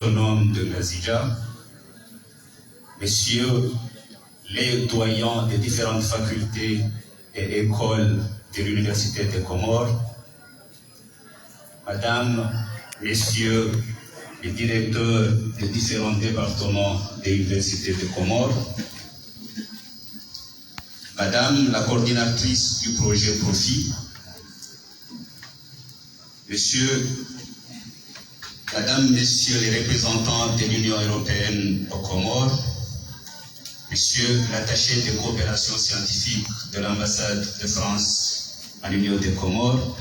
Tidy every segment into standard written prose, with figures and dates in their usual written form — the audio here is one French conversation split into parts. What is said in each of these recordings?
autonome de Ngazija, messieurs les doyens des différentes facultés et écoles de l'Université des Comores, madame, messieurs les directeurs des différents départements de l'Université des Comores, madame la coordinatrice du projet Profit, madame, messieurs les représentants de l'Union européenne aux Comores, monsieur l'attaché de coopération scientifique de l'ambassade de France à l'Union des Comores,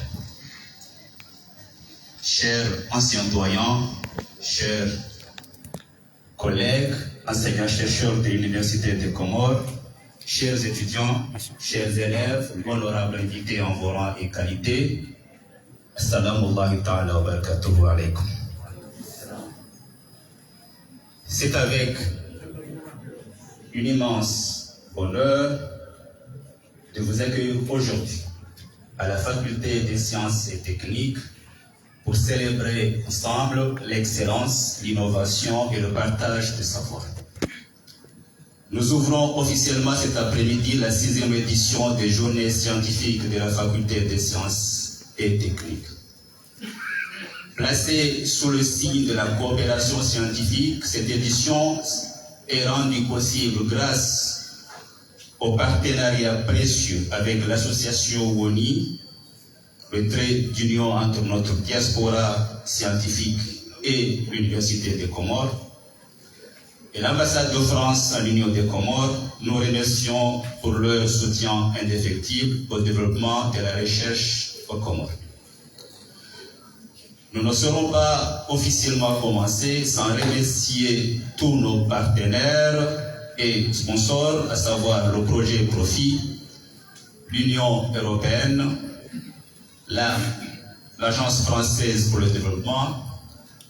chers anciens doyens, chers collègues, enseignants-chercheurs de l'Université des Comores, chers étudiants, chers élèves, honorables invités en vos rangs et qualités, assalamu ta'ala wa barakatuhu alaykum. C'est avec une immense honneur de vous accueillir aujourd'hui à la Faculté des sciences et techniques pour célébrer ensemble l'excellence, l'innovation et le partage de savoir. Nous ouvrons officiellement cet après-midi la 6e édition des Journées scientifiques de la Faculté des sciences et techniques. Placée sous le signe de la coopération scientifique, cette édition est rendue possible grâce au partenariat précieux avec l'association WONI, le trait d'union entre notre diaspora scientifique et l'Université des Comores, et l'ambassade de France à l'Union des Comores. Nous remercions pour leur soutien indéfectible au développement de la recherche aux Comores. Nous ne serons pas officiellement commencer sans remercier tous nos partenaires et sponsors, à savoir le projet Profit, l'Union européenne, l'Agence française pour le développement,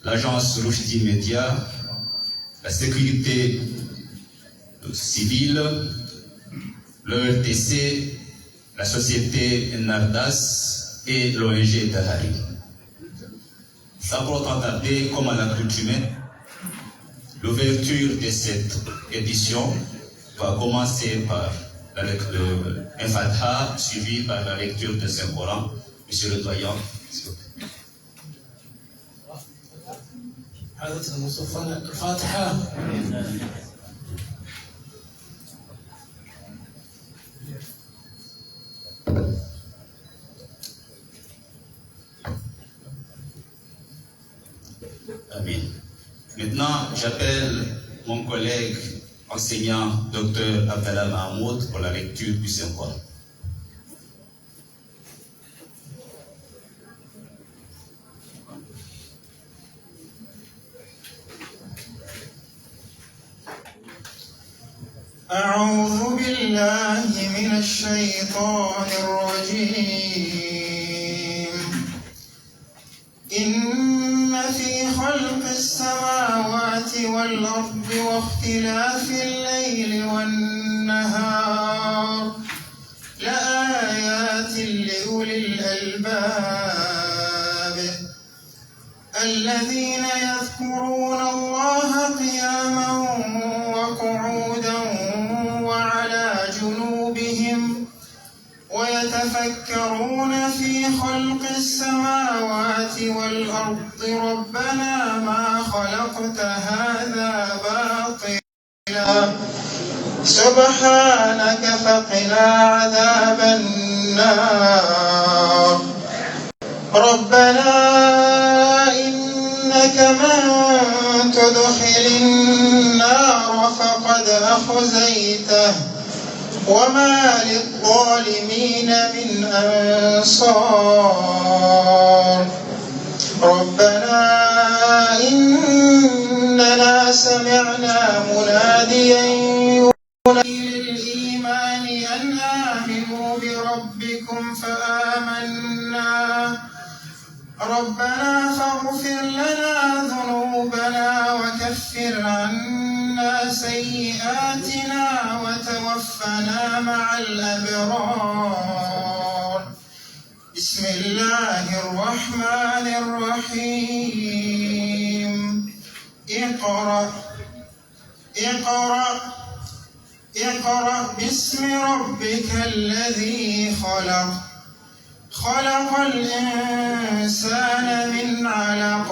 l'Agence Rushdie Média, la sécurité civile, le RTC, la société Nardas et l'ONG Dahari. Sans pourtant tarder, comme à l'accoutumée, l'ouverture de cette édition va commencer par un Fatiha suivi par la lecture de Saint-Coran. Monsieur le doyen, s'il vous plaît. Amen. Maintenant, j'appelle mon collègue enseignant Dr Abdallah Mahmoud pour la lecture du Saint-Coran. أعوذ بالله من الشيطان الرجيم إن في خلق السماوات والأرض واختلاف الليل والنهار لآيات لأولي الألباب الذين يذكرون الله قياما وقعودا وعلى جنوبهم ويتفكرون في خلق السماوات والأرض ربنا ما خلقت هذا باطلا سبحانك فقنا عذاب النار ربنا إنك من تدخل النار فقد أخزيته وما للظالمين من أنصار ربنا إننا سمعنا مناديا ينادي للإيمان أن آمنوا بربكم فآمنا ربنا فاغفر لنا ذنوبنا وكفر عنا سيئاتنا وتوفنا مع الأبرار بسم الله الرحمن الرحيم اقرأ باسم ربك الذي خلق خلق الإنسان من علق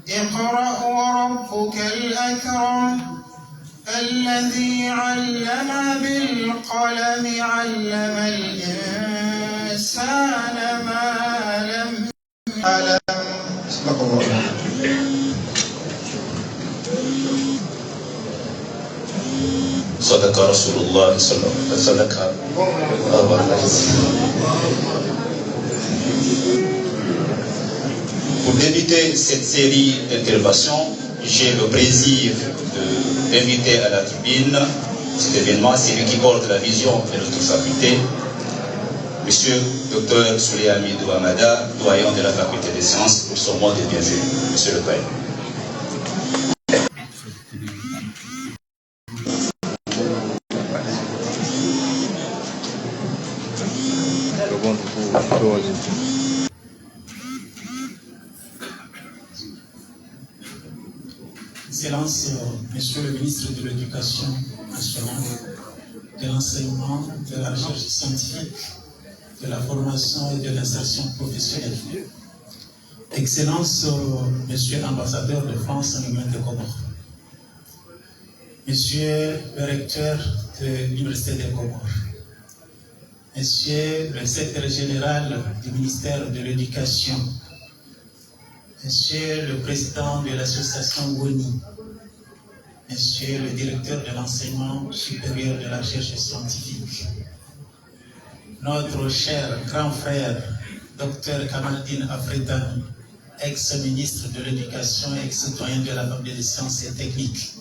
اقرأ وربك الأكرم الذي علم بالقلم علم الإنسان ما لم يعلم. صدق الله. صدق رسول الله صلى الله عليه وسلم. Pour débuter cette série d'interventions, j'ai le plaisir d'inviter à la tribune cet événement, celui qui porte la vision de notre faculté, Monsieur Dr Souley Hamidou Hamada, doyen de la faculté des sciences, pour son mot de bienvenue. Monsieur le doyen. Excellence, Monsieur le ministre de l'Éducation nationale, de l'enseignement, de la recherche scientifique, de la formation et de l'insertion professionnelle. Excellence, Monsieur l'ambassadeur de France en Union des Comores. Monsieur le recteur de l'Université des Comores. Monsieur le secrétaire général du ministère de l'Éducation. Monsieur le président de l'association WONI, Monsieur le directeur de l'enseignement supérieur de la recherche scientifique, notre cher grand frère, Dr Kamaldeen Afretani, ex-ministre de l'Éducation et ex-citoyen de la Faculté des sciences et techniques,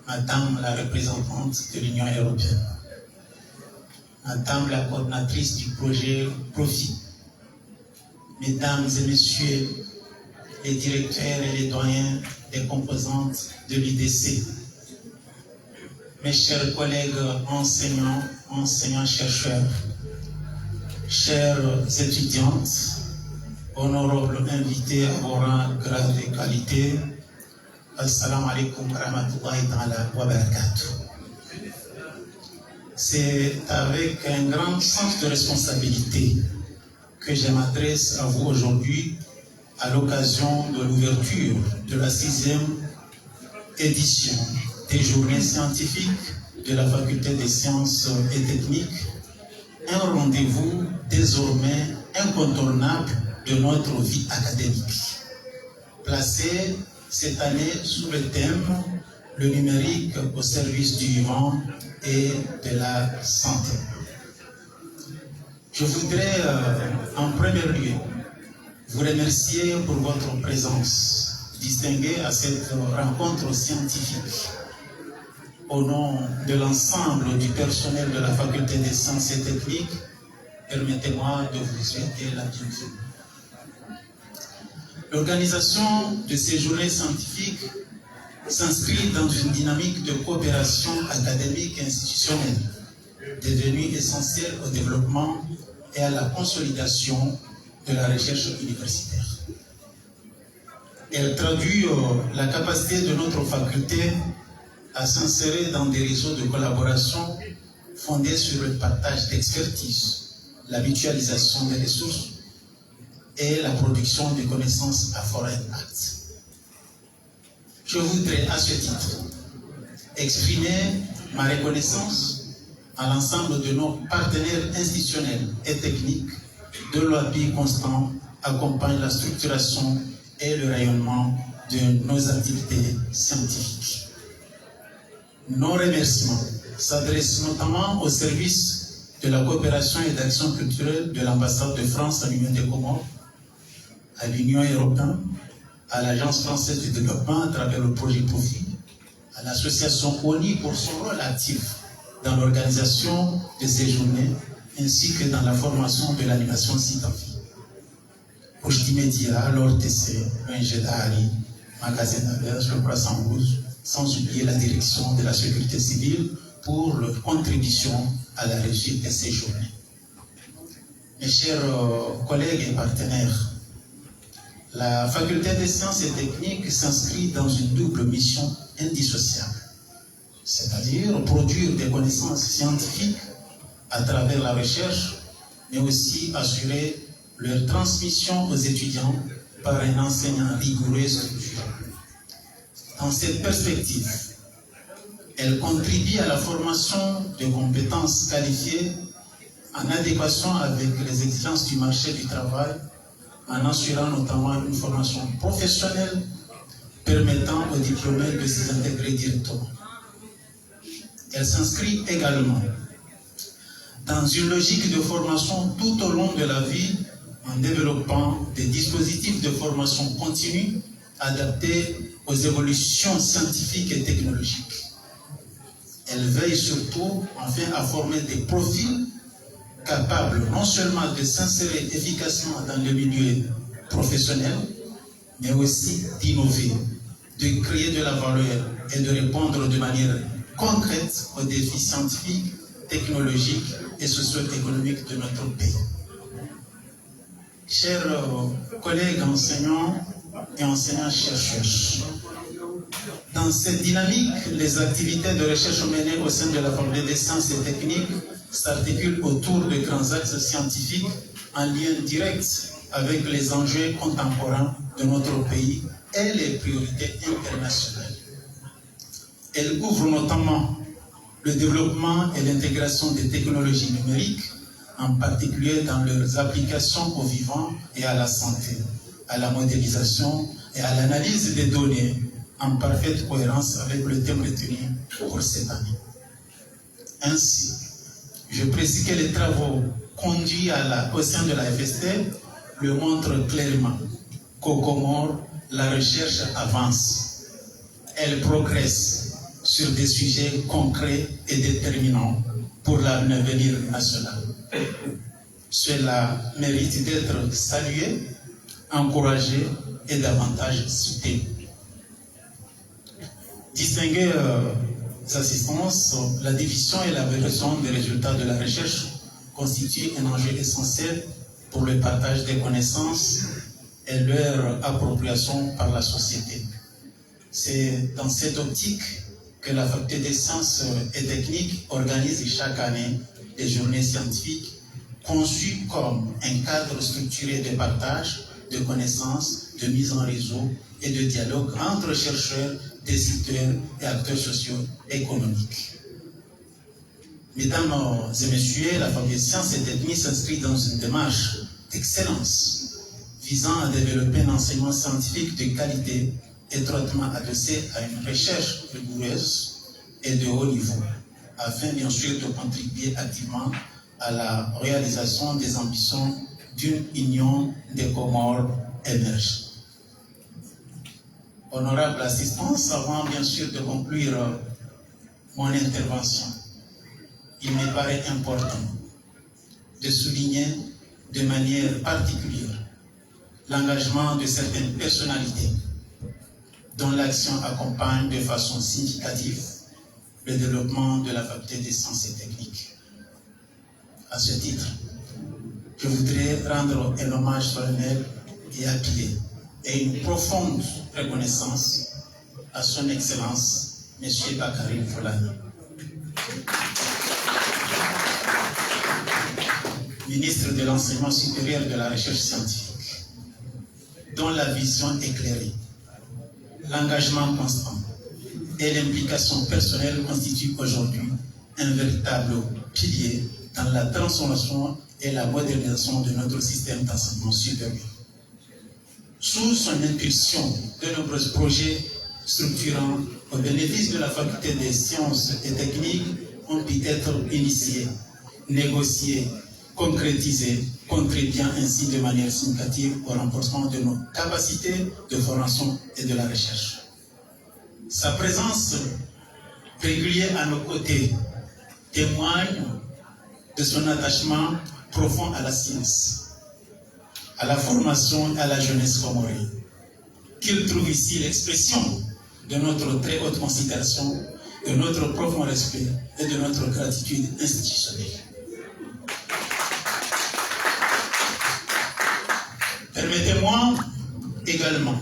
Madame la représentante de l'Union européenne, Madame la coordinatrice du projet Profit, Mesdames et Messieurs les directeurs et les doyens des composantes de l'IDC, mes chers collègues enseignants, enseignants-chercheurs, chères étudiantes, honorables invités à vos rangs, grades et qualités, Assalamu alaikum wa rahmatullahi ta'ala wa barakatuh. C'est avec un grand sens de responsabilité que je m'adresse à vous aujourd'hui à l'occasion de l'ouverture de la 6e édition des journées scientifiques de la Faculté des sciences et techniques, un rendez-vous désormais incontournable de notre vie académique, placé cette année sous le thème « Le numérique au service du vivant et de la santé ». Je voudrais en premier lieu vous remercier pour votre présence distinguée à cette rencontre scientifique. Au nom de l'ensemble du personnel de la Faculté des sciences et techniques, permettez-moi de vous souhaiter la bienvenue. L'organisation de ces journées scientifiques s'inscrit dans une dynamique de coopération académique et institutionnelle, devenue essentielle au développement et à la consolidation de la recherche universitaire. Elle traduit la capacité de notre faculté à s'insérer dans des réseaux de collaboration fondés sur le partage d'expertise, la mutualisation des ressources et la production de connaissances à fort impact. Je voudrais à ce titre exprimer ma reconnaissance à l'ensemble de nos partenaires institutionnels et techniques de l'appui constant accompagne la structuration et le rayonnement de nos activités scientifiques. Nos remerciements s'adressent notamment au service de la coopération et d'action culturelle de l'ambassade de France à l'Union des Comores, à l'Union européenne, à l'Agence française du développement à travers le projet Profit, à l'association ONI pour son rôle actif dans l'organisation de ces journées, ainsi que dans la formation de l'animation scientifique. Media, l'ORTC, l'ONG-DARI, Magasin d'Alliance, le Croissant Rouge, sans oublier la direction de la sécurité civile pour leur contribution à la réussite de ces journées. Mes chers collègues et partenaires, La faculté des sciences et techniques s'inscrit dans une double mission indissociable, c'est-à-dire produire des connaissances scientifiques à travers la recherche, mais aussi assurer leur transmission aux étudiants par un enseignant rigoureux et structuré. Dans cette perspective, elle contribue à la formation de compétences qualifiées en adéquation avec les exigences du marché du travail, en assurant notamment une formation professionnelle permettant aux diplômés de s'y intégrer directement. Elle s'inscrit également dans une logique de formation tout au long de la vie en développant des dispositifs de formation continue adaptés aux évolutions scientifiques et technologiques. Elle veille surtout enfin à former des profils capables non seulement de s'insérer efficacement dans le milieu professionnel, mais aussi d'innover, de créer de la valeur et de répondre de manière concrète aux défis scientifiques, technologiques et socio-économiques de notre pays. Chers collègues enseignants et enseignants-chercheurs, dans cette dynamique, les activités de recherche menées au sein de la faculté des sciences et techniques s'articulent autour de grands axes scientifiques en lien direct avec les enjeux contemporains de notre pays et les priorités internationales. Elle ouvre notamment le développement et l'intégration des technologies numériques, en particulier dans leurs applications au vivant et à la santé, à la modélisation et à l'analyse des données, en parfaite cohérence avec le thème retenu pour cette année. Ainsi, je précise que les travaux conduits au sein de la FST le montrent clairement qu'au Comores, la recherche avance. Elle progresse sur des sujets concrets et déterminants pour l'avenir national. Cela mérite d'être salué, encouragé et davantage soutenu. Distinguer assistances, la diffusion et la vérification des résultats de la recherche constituent un enjeu essentiel pour le partage des connaissances et leur appropriation par la société. C'est dans cette optique que la faculté des sciences et techniques organise chaque année des journées scientifiques conçues comme un cadre structuré de partage de connaissances, de mise en réseau et de dialogue entre chercheurs, décideurs et acteurs socio-économiques. Mesdames et messieurs, la faculté des sciences et techniques s'inscrit dans une démarche d'excellence visant à développer un enseignement scientifique de qualité étroitement adossé à une recherche rigoureuse et de haut niveau, afin bien sûr de contribuer activement à la réalisation des ambitions d'une union des Comores émergentes. Honorable assistance, avant bien sûr de conclure mon intervention, il me paraît important de souligner de manière particulière l'engagement de certaines personnalités dont l'action accompagne de façon significative le développement de la faculté des sciences et techniques. À ce titre, je voudrais rendre un hommage solennel et appuyé et une profonde reconnaissance à son Excellence, M. Bakary Folani, ministre de l'Enseignement supérieur et de la Recherche scientifique, dont la vision éclairée, l'engagement constant et l'implication personnelle constituent aujourd'hui un véritable pilier dans la transformation et la modernisation de notre système d'enseignement supérieur. Sous son impulsion, de nombreux projets structurants au bénéfice de la faculté des sciences et techniques ont pu être initiés, négociés, concrétisés, contribuant ainsi de manière significative au renforcement de nos capacités de formation et de la recherche. Sa présence régulière à nos côtés témoigne de son attachement profond à la science, à la formation et à la jeunesse comorienne, qu'il trouve ici l'expression de notre très haute considération, de notre profond respect et de notre gratitude institutionnelle. Permettez-moi également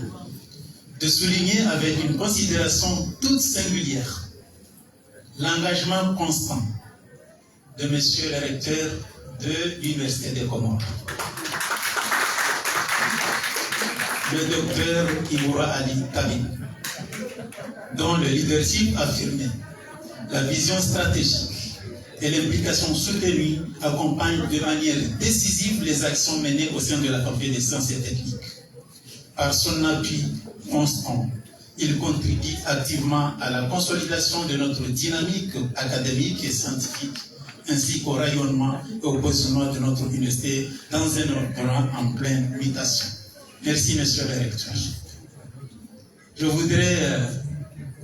de souligner avec une considération toute singulière l'engagement constant de Monsieur le recteur de l'Université des Comores, le docteur Imoura Ali Kabin, dont le leadership affirmé, la vision stratégique et l'implication soutenue accompagnent de manière décisive les actions menées au sein de la faculté des sciences et techniques. Par son appui constant, il contribue activement à la consolidation de notre dynamique académique et scientifique, ainsi qu'au rayonnement et au positionnement de notre université dans un environnement en pleine mutation. Merci, monsieur le recteur. Je voudrais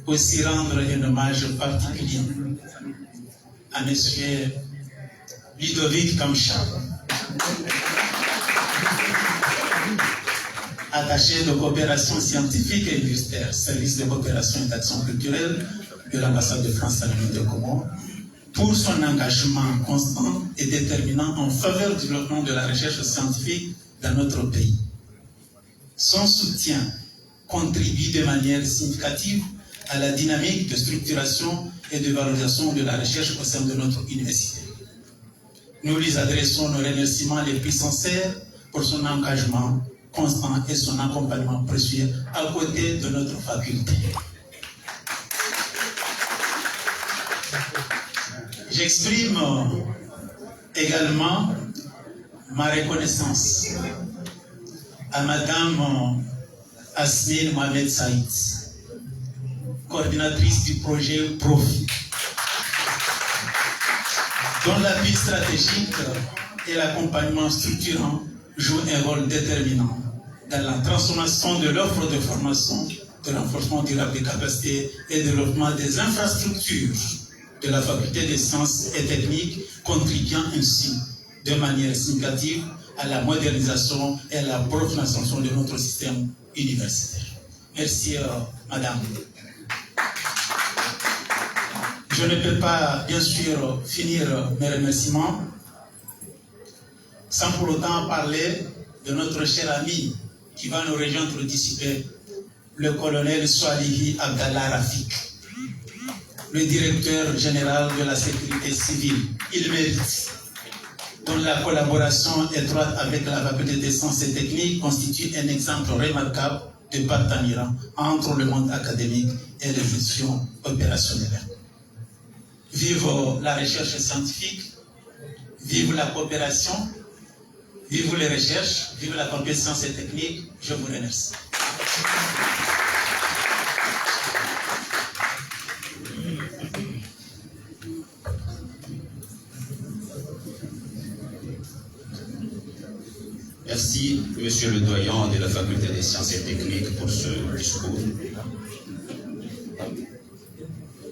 aussi rendre un hommage particulier à monsieur Ludovic Kamcha, attaché de coopération scientifique et universitaire, service de coopération et d'action culturelle de l'ambassade de France à l'Union des Comores, pour son engagement constant et déterminant en faveur du développement de la recherche scientifique dans notre pays. Son soutien contribue de manière significative à la dynamique de structuration et de valorisation de la recherche au sein de notre université. Nous lui adressons nos remerciements les plus sincères pour son engagement constant et son accompagnement précieux à côté de notre faculté. J'exprime également ma reconnaissance à Madame Asmine Mohamed Saïd, coordinatrice du projet PROFI, dont l'appui stratégique et l'accompagnement structurant jouent un rôle déterminant dans la transformation de l'offre de formation, de renforcement durable des capacités et de développement des infrastructures de la faculté des sciences et techniques, contribuant ainsi de manière significative à la modernisation et à la professionnalisation de notre système universitaire. Merci, madame. Je ne peux pas, bien sûr, finir mes remerciements sans pour autant parler de notre cher ami qui va nous rejoindre d'ici peu, le colonel Swalihi Abdallah Rafik, le directeur général de la sécurité civile. Il mérite, dont la collaboration étroite avec la faculté des sciences et techniques constitue un exemple remarquable de partenariat entre le monde académique et les institutions opérationnelles. Vive la recherche scientifique, vive la coopération, vive les recherches, vive la faculté des sciences et techniques. Je vous remercie. Merci, monsieur le doyen de la faculté des sciences et techniques, pour ce discours.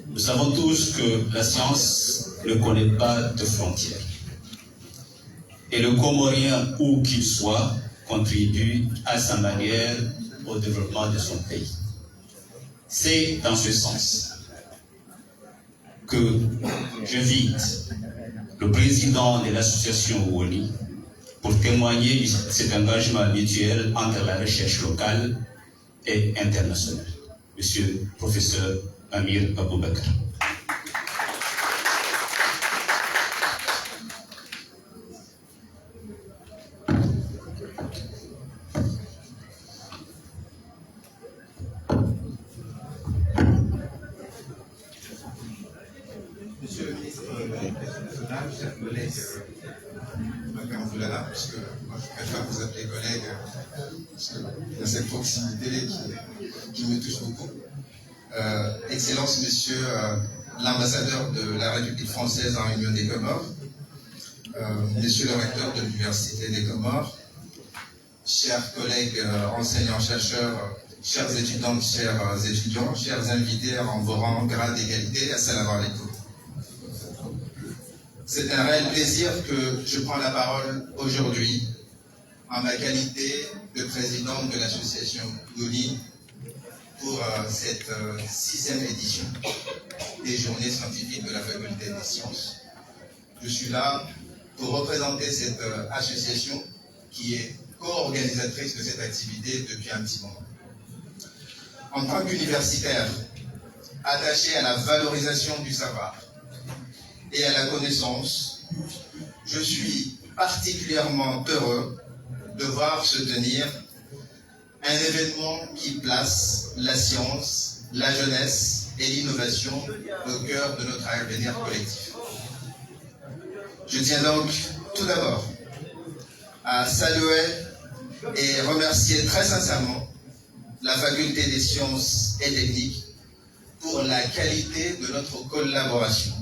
Nous savons tous que la science ne connaît pas de frontières. Et le Comorien, où qu'il soit, contribue à sa manière au développement de son pays. C'est dans ce sens que j'invite le président de l'association WONI pour témoigner de cet engagement mutuel entre la recherche locale et internationale. Monsieur le professeur Amir Aboubakar. Monsieur le ministre national, chers collègues, parce que moi je préfère vous appeler collègue, parce qu'il y a cette proximité qui me touche beaucoup. Excellence, monsieur l'ambassadeur de la République française en Union des Comores, monsieur le recteur de l'Université des Comores, chers collègues enseignants-chercheurs, chers étudiantes, chers étudiants, chers invités en vos rangs, grades d'égalité, assalamu alaikum. C'est un réel plaisir que je prends la parole aujourd'hui en ma qualité de président de l'association WONI pour cette 6e édition des journées scientifiques de la faculté des sciences. Je suis là pour représenter cette association qui est co-organisatrice de cette activité depuis un petit moment. En tant qu'universitaire, attaché à la valorisation du savoir et à la connaissance, je suis particulièrement heureux de voir se tenir un événement qui place la science, la jeunesse et l'innovation au cœur de notre avenir collectif. Je tiens donc tout d'abord à saluer et remercier très sincèrement la Faculté des sciences et techniques pour la qualité de notre collaboration,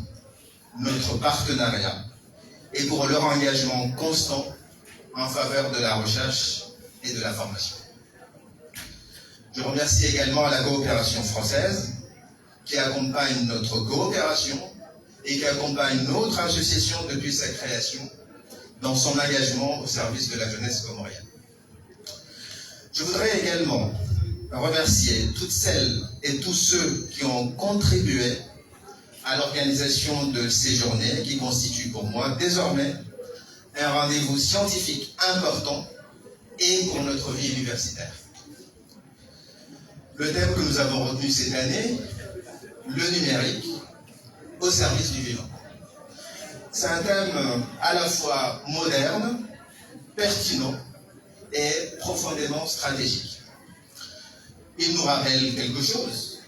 notre partenariat et pour leur engagement constant en faveur de la recherche et de la formation. Je remercie également la coopération française qui accompagne notre coopération et qui accompagne notre association depuis sa création dans son engagement au service de la jeunesse comorienne. Je voudrais également remercier toutes celles et tous ceux qui ont contribué à l'organisation de ces journées qui constituent pour moi désormais un rendez-vous scientifique important et pour notre vie universitaire. Le thème que nous avons retenu cette année, le numérique au service du vivant. C'est un thème à la fois moderne, pertinent et profondément stratégique. Il nous rappelle quelque chose.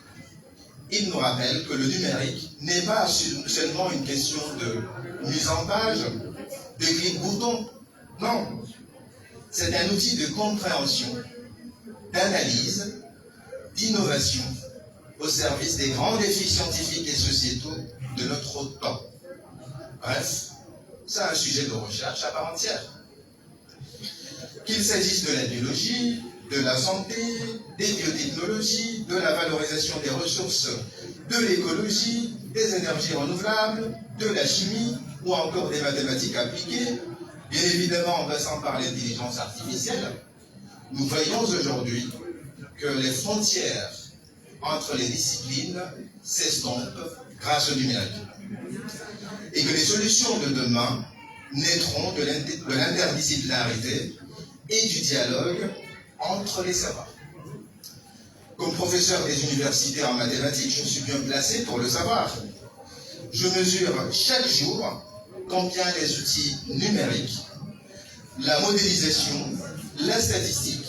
Il nous rappelle que le numérique n'est pas seulement une question de mise en page, de clic-bouton. Non. C'est un outil de compréhension, d'analyse, d'innovation au service des grands défis scientifiques et sociétaux de notre temps. Bref, c'est un sujet de recherche à part entière. Qu'il s'agisse de la biologie, de la santé, des biotechnologies, de la valorisation des ressources, de l'écologie, des énergies renouvelables, de la chimie ou encore des mathématiques appliquées, bien évidemment en passant par l'intelligence artificielle, nous voyons aujourd'hui que les frontières entre les disciplines s'estompent grâce au numérique. Et que les solutions de demain naîtront de l'interdisciplinarité et du dialogue entre les savoirs. Comme professeur des universités en mathématiques, je suis bien placé pour le savoir. Je mesure chaque jour combien les outils numériques, la modélisation, la statistique,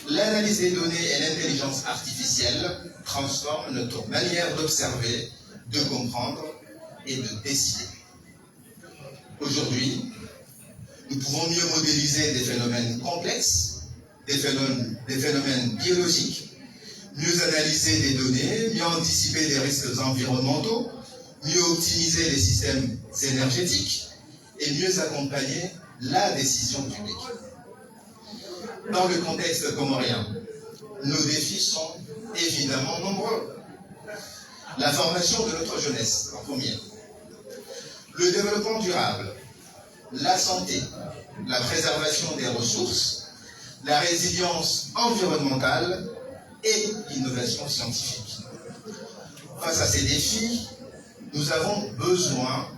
l'analyse des données et l'intelligence artificielle transforment notre manière d'observer, de comprendre et de décider. Aujourd'hui, nous pouvons mieux modéliser des phénomènes complexes, des phénomènes biologiques, mieux analyser des données, mieux anticiper des risques environnementaux, mieux optimiser les systèmes énergétiques et mieux accompagner la décision publique. Dans le contexte comorien, nos défis sont évidemment nombreux. La formation de notre jeunesse, en premier. Le développement durable, la santé, la préservation des ressources, la résilience environnementale et l'innovation scientifique. Face à ces défis, nous avons besoin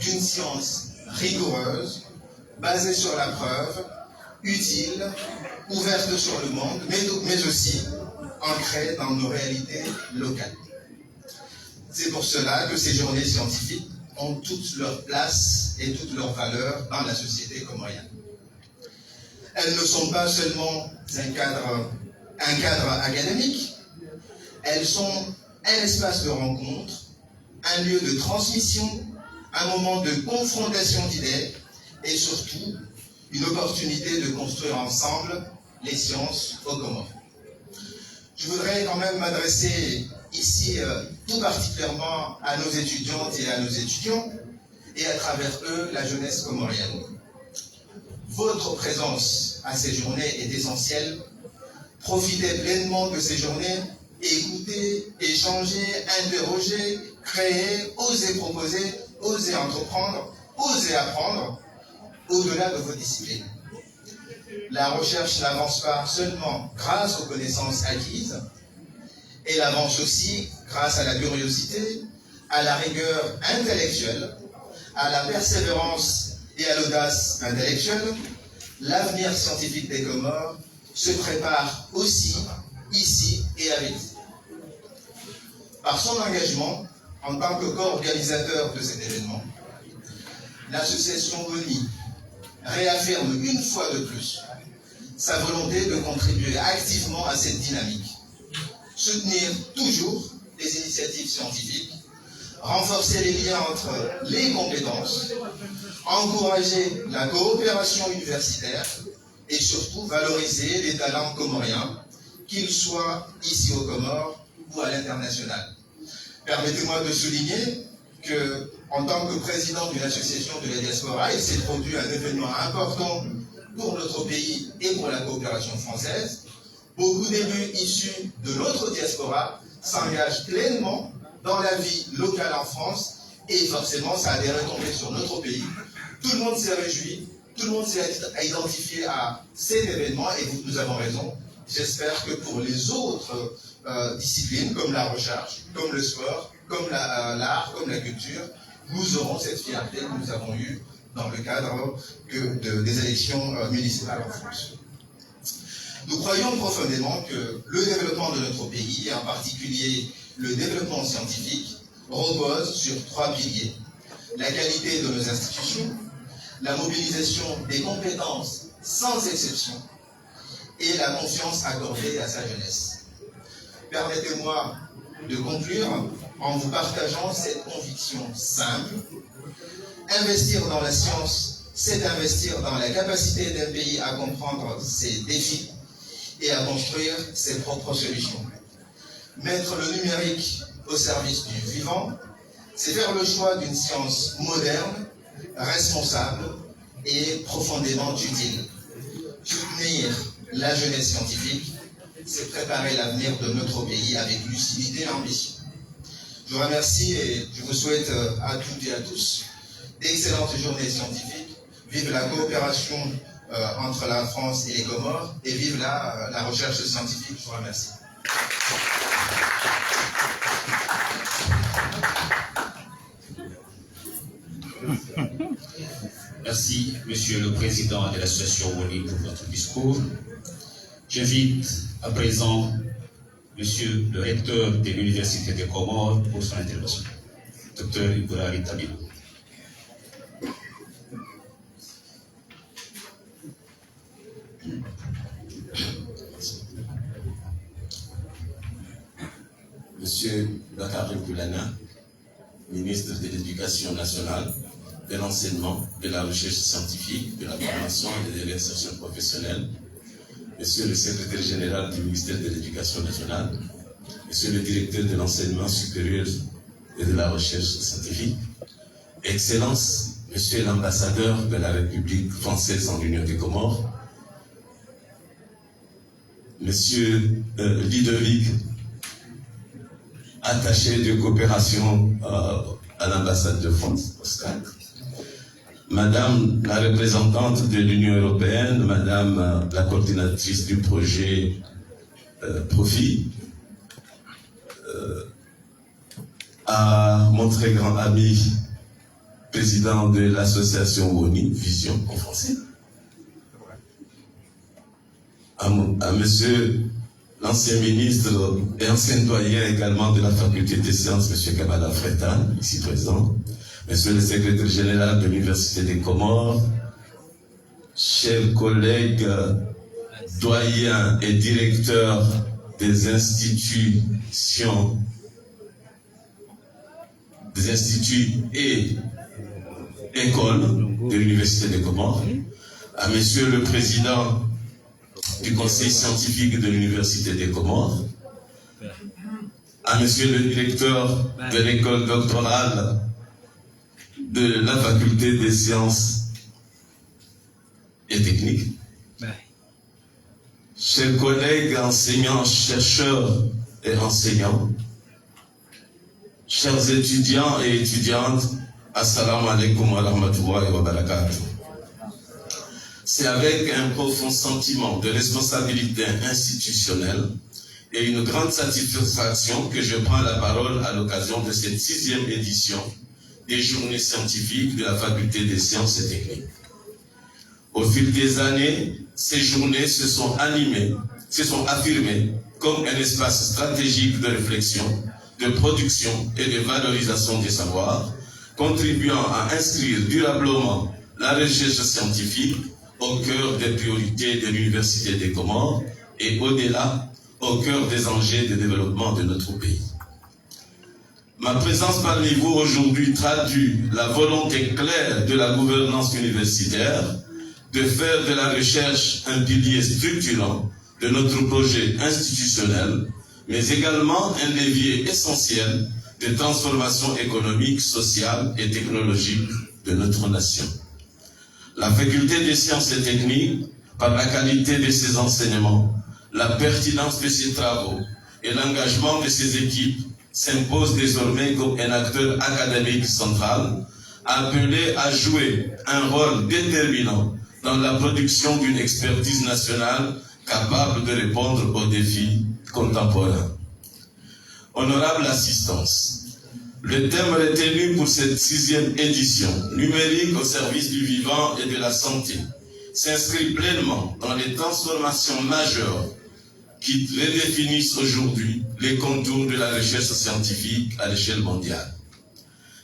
d'une science rigoureuse, basée sur la preuve, utile, ouverte sur le monde, mais aussi ancrée dans nos réalités locales. C'est pour cela que ces journées scientifiques ont toute leur place et toute leur valeur dans la société comorienne. Elles ne sont pas seulement un cadre académique, elles sont un espace de rencontre, un lieu de transmission, un moment de confrontation d'idées et surtout une opportunité de construire ensemble les sciences aux Comores. Je voudrais quand même m'adresser ici tout particulièrement à nos étudiantes et à nos étudiants et à travers eux la jeunesse comorienne. Votre présence à ces journées est essentielle. Profitez pleinement de ces journées, écoutez, échangez, interrogez, créez, osez proposer, osez entreprendre, osez apprendre au-delà de vos disciplines. La recherche n'avance pas seulement grâce aux connaissances acquises, elle avance aussi grâce à la curiosité, à la rigueur intellectuelle, à la persévérance et à l'audace intellectuelle, l'avenir scientifique des Comores se prépare aussi ici et avec vous. Par son engagement, en tant que co-organisateur de cet événement, l'association WONI réaffirme une fois de plus sa volonté de contribuer activement à cette dynamique, soutenir toujours les initiatives scientifiques, renforcer les liens entre les compétences, encourager la coopération universitaire et surtout valoriser les talents comoriens, qu'ils soient ici aux Comores ou à l'international. Permettez-moi de souligner que, en tant que président d'une association de la diaspora, il s'est produit un événement important pour notre pays et pour la coopération française. Beaucoup d'élus issus de notre diaspora s'engagent pleinement dans la vie locale en France et forcément ça a des retombées sur notre pays. Tout le monde s'est réjoui, tout le monde s'est identifié à cet événement et nous avons raison. J'espère que pour les autres disciplines comme la recherche, comme le sport, comme l'art, comme la culture, nous aurons cette fierté que nous avons eue dans le cadre des élections municipales en France. Nous croyons profondément que le développement de notre pays, et en particulier le développement scientifique, repose sur 3 piliers. La qualité de nos institutions, la mobilisation des compétences sans exception et la confiance accordée à sa jeunesse. Permettez-moi de conclure en vous partageant cette conviction simple. Investir dans la science, c'est investir dans la capacité d'un pays à comprendre ses défis et à construire ses propres solutions. Mettre le numérique au service du vivant, c'est faire le choix d'une science moderne, responsable et profondément utile. Soutenir la jeunesse scientifique, c'est préparer l'avenir de notre pays avec lucidité et ambition. Je vous remercie et je vous souhaite à toutes et à tous d'excellentes journées scientifiques. Vive la coopération entre la France et les Comores et vive la recherche scientifique. Je vous remercie. Merci, Monsieur le Président de l'association WONI, pour votre discours. J'invite à présent Monsieur le recteur de l'Université des Comores pour son intervention. Dr Ibrahim Tabila. Monsieur Bakary Boulana, ministre de l'Éducation nationale, de l'enseignement, de la recherche scientifique, de la formation et de l'insertion professionnelle, Monsieur le secrétaire général du ministère de l'Éducation nationale, Monsieur le directeur de l'enseignement supérieur et de la recherche scientifique, Excellences, Monsieur l'ambassadeur de la République française en l'Union des Comores, Monsieur Ludovic, attaché de coopération à l'ambassade de France, Oscar, Madame la représentante de l'Union européenne, Madame la coordinatrice du projet Profit, à mon très grand ami, président de l'association WONI, Vision en français, à Monsieur l'ancien ministre et ancien doyen également de la faculté des sciences, Monsieur Kamala Fretan, ici présent, Monsieur le secrétaire général de l'Université des Comores, chers collègues, doyens et directeurs des instituts et écoles de l'Université des Comores, à Monsieur le président du conseil scientifique de l'Université des Comores, à Monsieur le directeur de l'école doctorale de la faculté des sciences et techniques, chers collègues enseignants, chercheurs et enseignants, chers étudiants et étudiantes, assalamu alaikum wa rahmatullahi wa barakatuh. C'est avec un profond sentiment de responsabilité institutionnelle et une grande satisfaction que je prends la parole à l'occasion de cette 6e édition des journées scientifiques de la faculté des sciences et techniques. Au fil des années, ces journées se sont affirmées comme un espace stratégique de réflexion, de production et de valorisation des savoirs, contribuant à inscrire durablement la recherche scientifique au cœur des priorités de l'Université des Comores et au-delà, au cœur des enjeux de développement de notre pays. Ma présence parmi vous aujourd'hui traduit la volonté claire de la gouvernance universitaire de faire de la recherche un pilier structurant de notre projet institutionnel, mais également un levier essentiel de transformation économique, sociale et technologique de notre nation. La faculté des sciences et techniques, par la qualité de ses enseignements, la pertinence de ses travaux et l'engagement de ses équipes, s'impose désormais comme un acteur académique central, appelé à jouer un rôle déterminant dans la production d'une expertise nationale capable de répondre aux défis contemporains. Honorable assistance, le thème retenu pour cette 6e édition, numérique au service du vivant et de la santé, s'inscrit pleinement dans les transformations majeures qui redéfinissent aujourd'hui les contours de la recherche scientifique à l'échelle mondiale.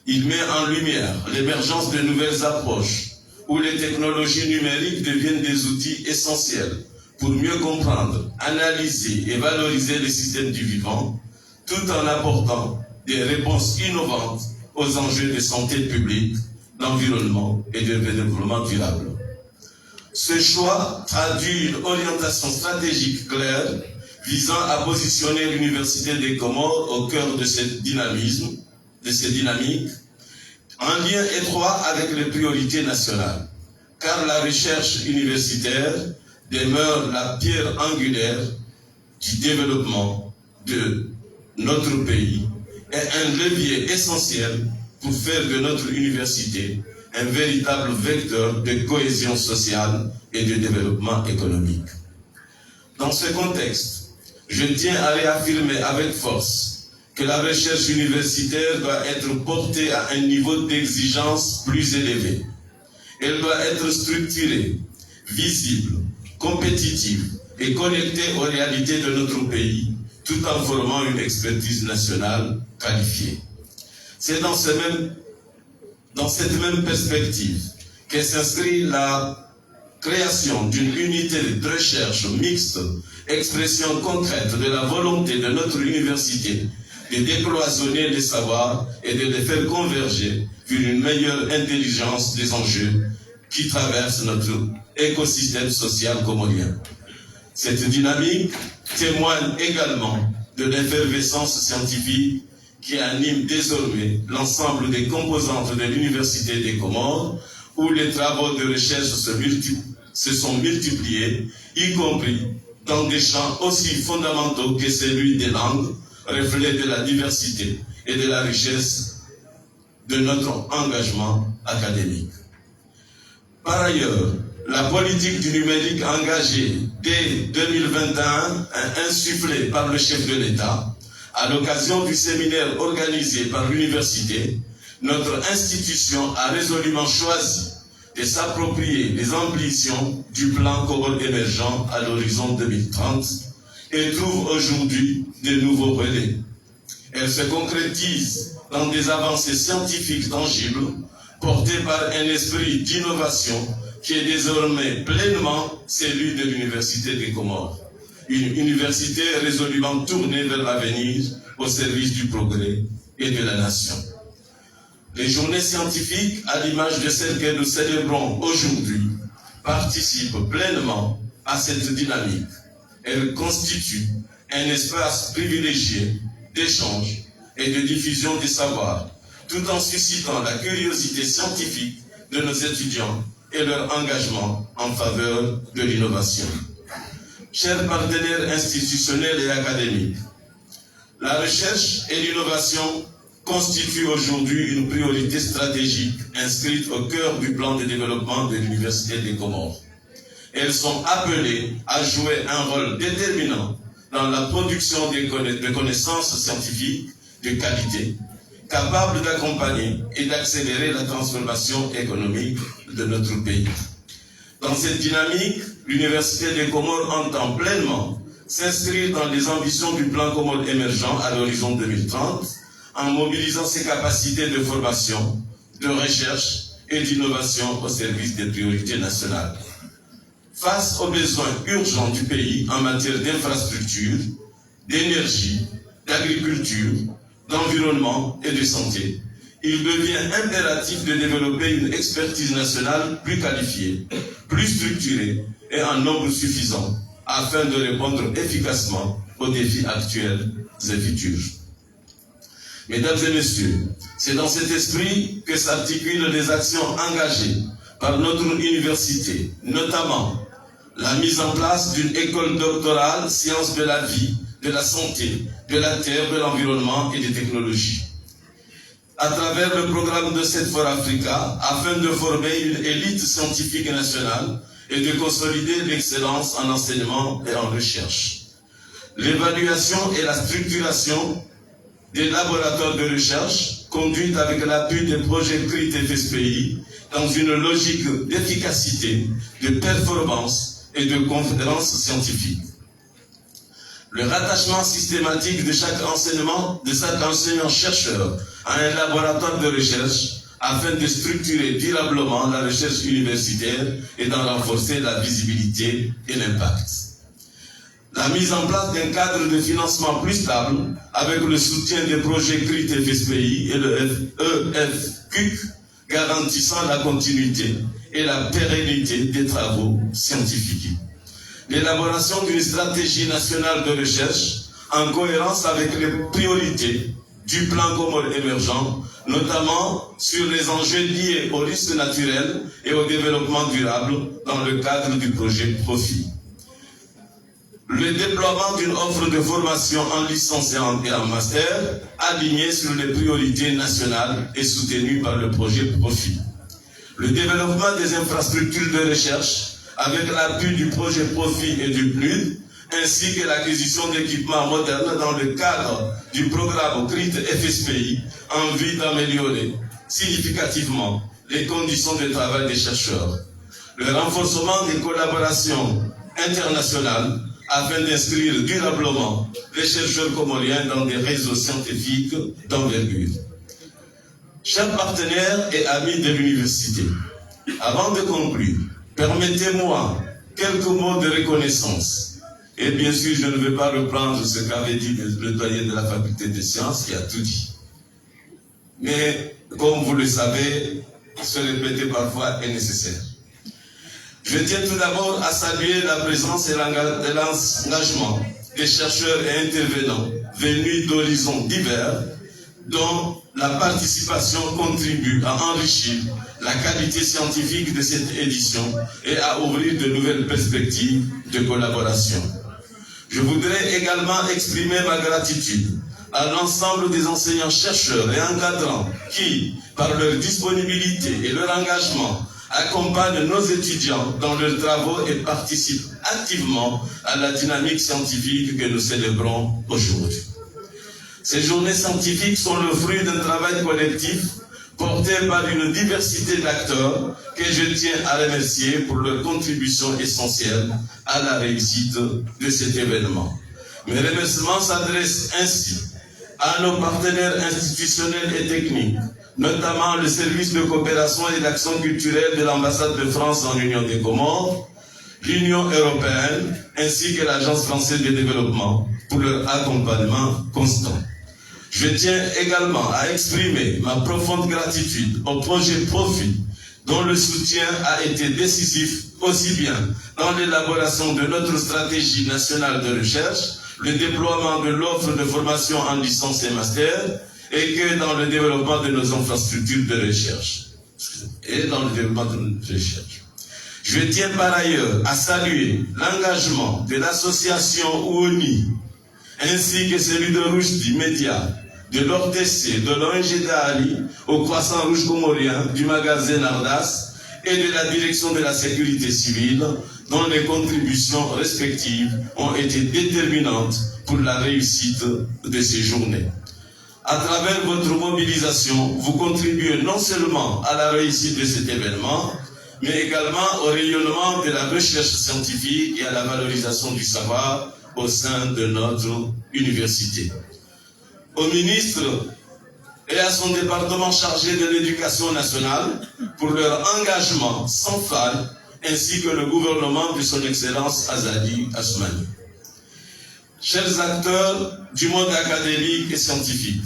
Il met en lumière l'émergence de nouvelles approches où les technologies numériques deviennent des outils essentiels pour mieux comprendre, analyser et valoriser les systèmes du vivant, tout en apportant des réponses innovantes aux enjeux de santé publique, d'environnement et de développement durable. Ce choix traduit une orientation stratégique claire visant à positionner l'Université des Comores au cœur de cette dynamisme, de ces dynamiques, en lien étroit avec les priorités nationales, car la recherche universitaire demeure la pierre angulaire du développement de notre pays et un levier essentiel pour faire de notre université un véritable vecteur de cohésion sociale et de développement économique. Dans ce contexte, je tiens à réaffirmer avec force que la recherche universitaire doit être portée à un niveau d'exigence plus élevé. Elle doit être structurée, visible, compétitive et connectée aux réalités de notre pays, tout en formant une expertise nationale qualifiée. C'est dans cette même perspective que s'inscrit la création d'une unité de recherche mixte, expression concrète de la volonté de notre université de décloisonner les savoirs et de les faire converger vers une meilleure intelligence des enjeux qui traversent notre écosystème social comorien. Cette dynamique témoigne également de l'effervescence scientifique qui anime désormais l'ensemble des composantes de l'Université des Comores, où les travaux de recherche se sont multipliés, y compris dans des champs aussi fondamentaux que celui des langues, reflet de la diversité et de la richesse de notre engagement académique. Par ailleurs, la politique du numérique engagée dès 2021, insufflée par le chef de l'État, à l'occasion du séminaire organisé par l'université, notre institution a résolument choisi de s'approprier les ambitions du plan Comores émergent à l'horizon 2030 et trouve aujourd'hui de nouveaux relais. Elle se concrétise dans des avancées scientifiques tangibles portées par un esprit d'innovation qui est désormais pleinement celui de l'Université des Comores. Une université résolument tournée vers l'avenir au service du progrès et de la nation. Les journées scientifiques, à l'image de celles que nous célébrons aujourd'hui, participent pleinement à cette dynamique. Elles constituent un espace privilégié d'échange et de diffusion des savoirs, tout en suscitant la curiosité scientifique de nos étudiants et leur engagement en faveur de l'innovation. Chers partenaires institutionnels et académiques, la recherche et l'innovation constituent aujourd'hui une priorité stratégique inscrite au cœur du plan de développement de l'Université des Comores. Elles sont appelées à jouer un rôle déterminant dans la production de connaissances scientifiques de qualité, capables d'accompagner et d'accélérer la transformation économique de notre pays. Dans cette dynamique, l'Université des Comores entend pleinement s'inscrire dans les ambitions du plan Comores émergent à l'horizon 2030 en mobilisant ses capacités de formation, de recherche et d'innovation au service des priorités nationales. Face aux besoins urgents du pays en matière d'infrastructures, d'énergie, d'agriculture, d'environnement et de santé, il devient impératif de développer une expertise nationale plus qualifiée, plus structurée et en nombre suffisant afin de répondre efficacement aux défis actuels et futurs. Mesdames et messieurs, c'est dans cet esprit que s'articulent les actions engagées par notre université, notamment la mise en place d'une école doctorale sciences de la vie, de la santé, de la terre, de l'environnement et des technologies. À travers le programme de CETFOR Africa, afin de former une élite scientifique nationale et de consolider l'excellence en enseignement et en recherche. L'évaluation et la structuration des laboratoires de recherche conduite avec l'appui des projets CRIT FSPI dans une logique d'efficacité, de performance et de conférence scientifique. Le rattachement systématique de chaque enseignant-chercheur à un laboratoire de recherche afin de structurer durablement la recherche universitaire et d'en renforcer la visibilité et l'impact. La mise en place d'un cadre de financement plus stable avec le soutien des projets CRIT FSPI et le EFQC garantissant la continuité et la pérennité des travaux scientifiques. L'élaboration d'une stratégie nationale de recherche en cohérence avec les priorités du plan Comores émergent, notamment sur les enjeux liés aux risques naturels et au développement durable dans le cadre du projet PROFI. Le déploiement d'une offre de formation en licence et en master alignée sur les priorités nationales et soutenue par le projet PROFI. Le développement des infrastructures de recherche avec l'appui du projet PROFI et du PNUD, ainsi que l'acquisition d'équipements modernes dans le cadre du programme CRIT FSPI en vue d'améliorer significativement les conditions de travail des chercheurs. Le renforcement des collaborations internationales afin d'inscrire durablement les chercheurs comoriens dans des réseaux scientifiques d'envergure. Chers partenaires et amis de l'université, avant de conclure, permettez-moi quelques mots de reconnaissance. Et bien sûr, je ne vais pas reprendre ce qu'avait dit le doyen de la faculté des sciences, qui a tout dit. Mais, comme vous le savez, se répéter parfois est nécessaire. Je tiens tout d'abord à saluer la présence et l'engagement des chercheurs et intervenants venus d'horizons divers, dont la participation contribue à enrichir la qualité scientifique de cette édition et à ouvrir de nouvelles perspectives de collaboration. Je voudrais également exprimer ma gratitude à l'ensemble des enseignants-chercheurs et encadrants qui, par leur disponibilité et leur engagement, accompagnent nos étudiants dans leurs travaux et participent activement à la dynamique scientifique que nous célébrons aujourd'hui. Ces journées scientifiques sont le fruit d'un travail collectif porté par une diversité d'acteurs que je tiens à remercier pour leur contribution essentielle à la réussite de cet événement. Mes remerciements s'adressent ainsi à nos partenaires institutionnels et techniques, notamment le service de coopération et d'action culturelle de l'ambassade de France en Union des Comores, l'Union européenne ainsi que l'Agence française de développement pour leur accompagnement constant. Je tiens également à exprimer ma profonde gratitude au projet PROFI, dont le soutien a été décisif aussi bien dans l'élaboration de notre stratégie nationale de recherche, le déploiement de l'offre de formation en licence et master, et que dans le développement de nos infrastructures de recherche. Je tiens par ailleurs à saluer l'engagement de l'association OUNI, ainsi que celui de Rushdie Média, de l'ORTC, de l'ONG d'Ali, au Croissant Rouge Comorien, du magasin Ardas et de la direction de la sécurité civile, dont les contributions respectives ont été déterminantes pour la réussite de ces journées. À travers votre mobilisation, vous contribuez non seulement à la réussite de cet événement, mais également au rayonnement de la recherche scientifique et à la valorisation du savoir au sein de notre université. Au ministre et à son département chargé de l'éducation nationale pour leur engagement sans faille, ainsi que le gouvernement de son Excellence Azali Assoumani. Chers acteurs du monde académique et scientifique,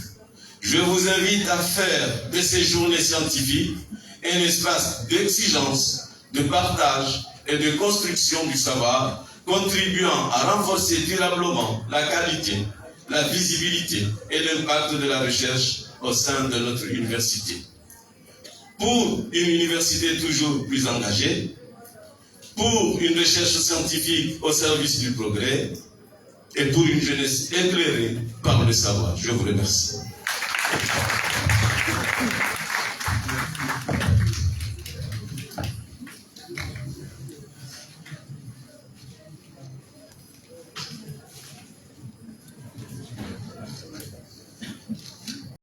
je vous invite à faire de ces journées scientifiques un espace d'exigence, de partage et de construction du savoir, contribuant à renforcer durablement la qualité, la visibilité et l'impact de la recherche au sein de notre université. Pour une université toujours plus engagée, pour une recherche scientifique au service du progrès et pour une jeunesse éclairée par le savoir. Je vous remercie.